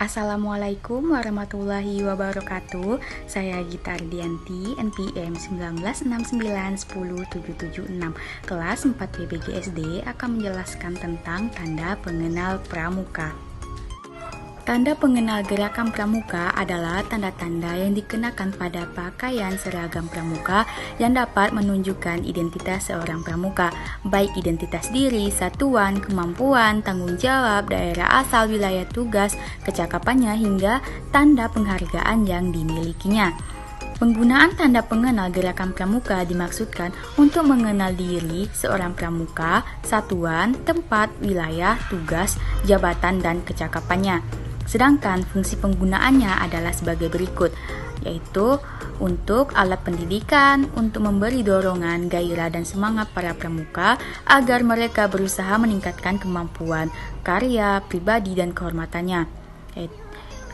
Assalamualaikum warahmatullahi wabarakatuh. Saya Gita Ardianti, NPM 1969107776, kelas 4 PBGSD akan menjelaskan tentang tanda pengenal pramuka. Tanda pengenal gerakan pramuka adalah tanda-tanda yang dikenakan pada pakaian seragam pramuka yang dapat menunjukkan identitas seorang pramuka, baik identitas diri, satuan, kemampuan, tanggung jawab, daerah asal, wilayah tugas, kecakapannya, hingga tanda penghargaan yang dimilikinya. Penggunaan tanda pengenal gerakan pramuka dimaksudkan untuk mengenal diri seorang pramuka, satuan, tempat, wilayah, tugas, jabatan, dan kecakapannya. Sedangkan fungsi penggunaannya adalah sebagai berikut, yaitu untuk alat pendidikan, untuk memberi dorongan, gairah, dan semangat para pramuka agar mereka berusaha meningkatkan kemampuan, karya, pribadi, dan kehormatannya.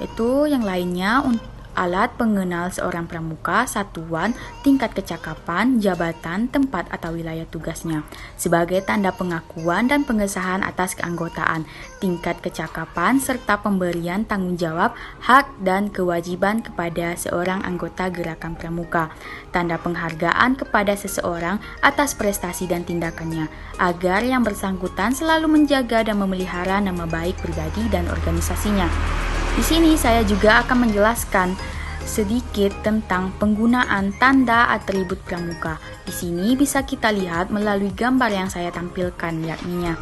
Itu yang lainnya alat pengenal seorang pramuka, satuan, tingkat kecakapan, jabatan, tempat atau wilayah tugasnya, sebagai tanda pengakuan dan pengesahan atas keanggotaan, tingkat kecakapan, serta pemberian tanggung jawab, hak, dan kewajiban kepada seorang anggota gerakan pramuka, tanda penghargaan kepada seseorang atas prestasi dan tindakannya, agar yang bersangkutan selalu menjaga dan memelihara nama baik pribadi dan organisasinya. Di sini saya juga akan menjelaskan sedikit tentang penggunaan tanda atribut pramuka. Di sini bisa kita lihat melalui gambar yang saya tampilkan, yakninya.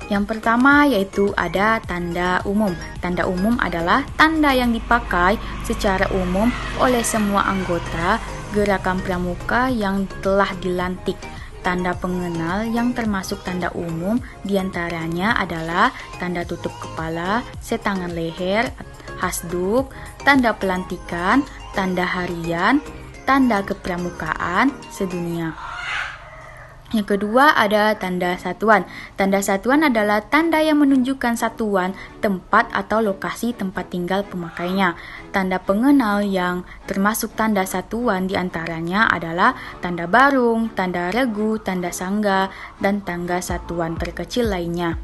Yang pertama yaitu ada tanda umum. Tanda umum adalah tanda yang dipakai secara umum oleh semua anggota gerakan pramuka yang telah dilantik. Tanda pengenal yang termasuk tanda umum diantaranya adalah tanda tutup kepala, setangan leher, hasduk, tanda pelantikan, tanda harian, tanda kepramukaan sedunia. Yang kedua ada tanda satuan. Tanda satuan adalah tanda yang menunjukkan satuan, tempat atau lokasi tempat tinggal pemakainya. Tanda pengenal yang termasuk tanda satuan diantaranya adalah tanda barung, tanda regu, tanda sangga, dan tanda satuan terkecil lainnya.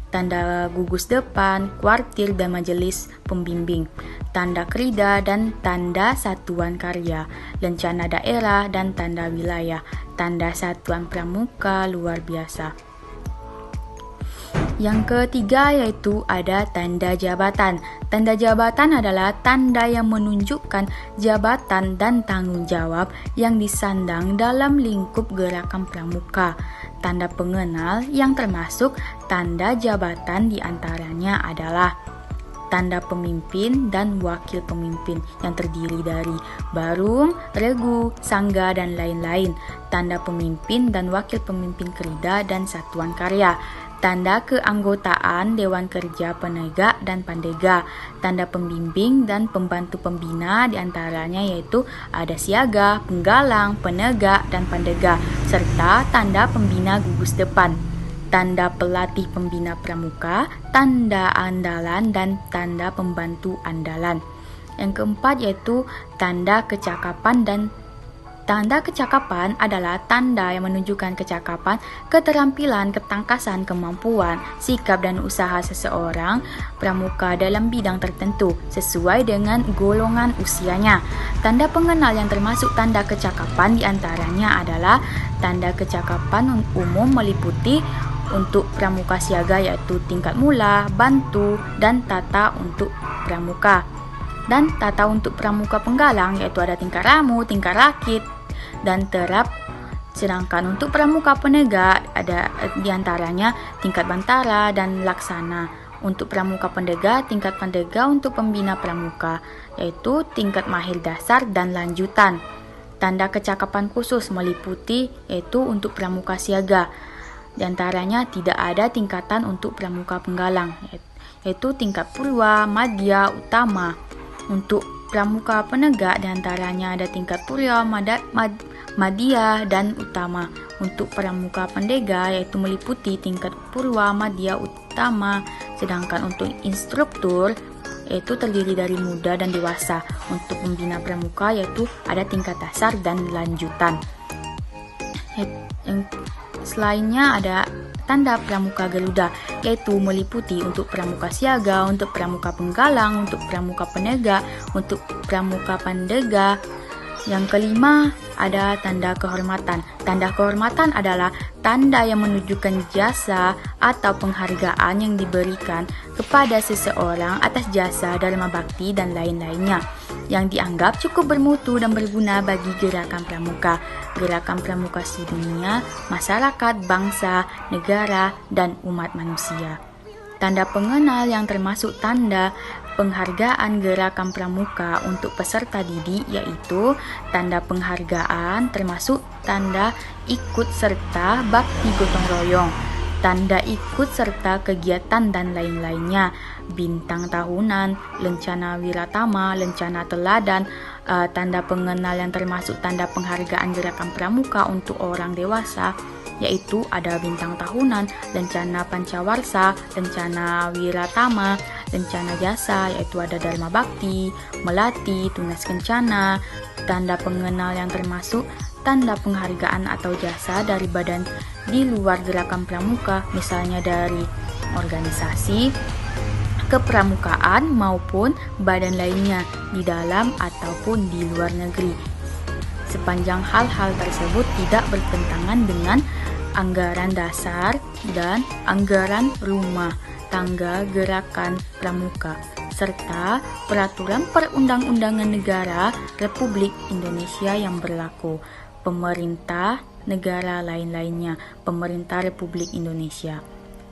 Tanda gugus depan, kuartir, dan majelis pembimbing, tanda krida dan tanda satuan karya, lencana daerah dan tanda wilayah, tanda satuan pramuka luar biasa. Yang ketiga yaitu ada tanda jabatan. Tanda jabatan adalah tanda yang menunjukkan jabatan dan tanggung jawab yang disandang dalam lingkup gerakan pramuka. Tanda pengenal yang termasuk tanda jabatan diantaranya adalah tanda pemimpin dan wakil pemimpin yang terdiri dari barung, regu, sangga, dan lain-lain. Tanda pemimpin dan wakil pemimpin krida dan satuan karya. Tanda keanggotaan Dewan Kerja Penegak dan Pandega, tanda pembimbing dan pembantu pembina diantaranya yaitu ada siaga, penggalang, penegak, dan pandega, serta tanda pembina gugus depan, tanda pelatih pembina pramuka, tanda andalan, dan tanda pembantu andalan. Yang keempat yaitu tanda kecakapan dan tanda kecakapan adalah tanda yang menunjukkan kecakapan, keterampilan, ketangkasan, kemampuan, sikap, dan usaha seseorang pramuka dalam bidang tertentu sesuai dengan golongan usianya. Tanda pengenal yang termasuk tanda kecakapan diantaranya adalah tanda kecakapan umum meliputi untuk pramuka siaga yaitu tingkat mula, bantu, dan tata untuk pramuka. Dan tata untuk pramuka penggalang yaitu ada tingkat ramu, tingkat rakit, dan terap. Sedangkan untuk pramuka penegak ada diantaranya tingkat bantara dan laksana. Untuk pramuka pendega, tingkat pendega untuk pembina pramuka yaitu tingkat mahir dasar dan lanjutan. Tanda kecakapan khusus meliputi yaitu untuk pramuka siaga. Diantaranya tidak ada tingkatan untuk pramuka penggalang yaitu tingkat purwa, madya, utama. Untuk pramuka penegak diantaranya ada tingkat purwa, madya, dan utama. Untuk pramuka pendega yaitu meliputi tingkat purwa, madya, utama. Sedangkan untuk instruktur yaitu terdiri dari muda dan dewasa. Untuk pembina pramuka yaitu ada tingkat dasar dan lanjutan. Selainnya ada tanda pramuka Garuda, yaitu meliputi untuk pramuka siaga, untuk pramuka penggalang, untuk pramuka penegak, untuk pramuka pandega. Yang kelima, ada tanda kehormatan. Tanda kehormatan adalah tanda yang menunjukkan jasa atau penghargaan yang diberikan kepada seseorang atas jasa, dharma bakti, dan lain-lainnya, yang dianggap cukup bermutu dan berguna bagi gerakan pramuka sedunia, masyarakat, bangsa, negara, dan umat manusia. Tanda pengenal yang termasuk tanda penghargaan gerakan pramuka untuk peserta didik yaitu tanda penghargaan termasuk tanda ikut serta bakti gotong royong, tanda ikut serta kegiatan dan lain-lainnya, bintang tahunan, lencana wiratama, lencana teladan. Tanda pengenal yang termasuk tanda penghargaan gerakan pramuka untuk orang dewasa yaitu ada bintang tahunan, lencana pancawarsa, lencana wiratama, lencana jasa yaitu ada dharma bakti, melati, tunas kencana. Tanda pengenal yang termasuk tanda penghargaan atau jasa dari badan di luar gerakan pramuka, misalnya dari organisasi kepramukaan maupun badan lainnya di dalam ataupun di luar negeri. Sepanjang hal-hal tersebut tidak bertentangan dengan anggaran dasar dan anggaran rumah tangga gerakan pramuka, serta peraturan perundang-undangan negara Republik Indonesia yang berlaku, pemerintah negara lain-lainnya, pemerintah Republik Indonesia.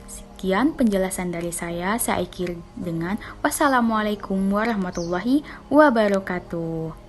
Sekian penjelasan dari saya akhiri dengan wassalamualaikum warahmatullahi wabarakatuh.